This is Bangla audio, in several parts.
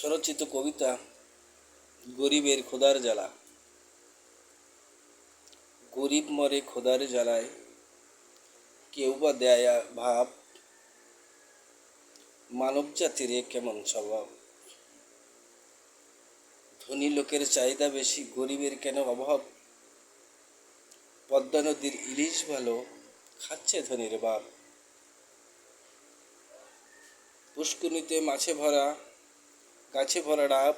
স্বরচিত কবিতা গরিবের খোদার জ্বালা। গরিব মরে খোদার জ্বালায়, কেউ বা দেয় ভাব, মানব জাতির এ কেমন স্বভাব। ধনী লোকের চাহিদা বেশি, গরিবের কেন অভাব। পদ্মা নদীর ইলিশ ভালো, খাচ্ছে ধনীর বাপ। পুষ্কুনিতে মাছে ভরা, গাছে ভরা ডাব,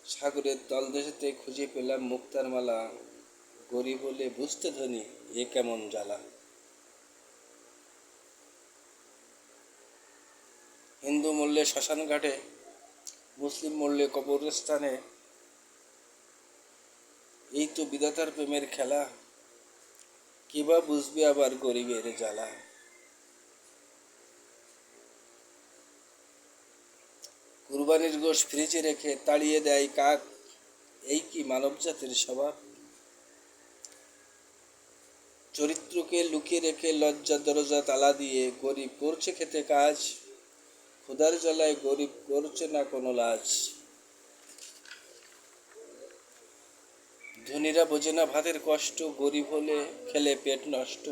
সাগরের তলদেশেতে খুঁজে পেলাম মুক্তার মালা। গরিব বলে বুঝতে ধনী, এ কেমন জ্বালা। হিন্দু মরলে শ্মশান ঘাটে, মুসলিম মরলে কবরস্থানে, এই তো বিধাতার প্রেমের খেলা। কে বা বুঝবে আবার গরিবের জ্বালা। কুরবানির গোশ ফ্রিজে রেখে তাড়িয়ে দেয় কাক, এই কি মানব জাতির স্বভাব। চরিত্রকে লুকিয়ে রেখে লজ্জা দরজা তালা দিয়ে গরিব করছে খেতে কাজ। খোদার জ্বালায় গরিব করছে না কোনো লাজ। ধনীরা বোঝে না ভাতের কষ্ট, গরিব হলে খেলে পেট নষ্ট।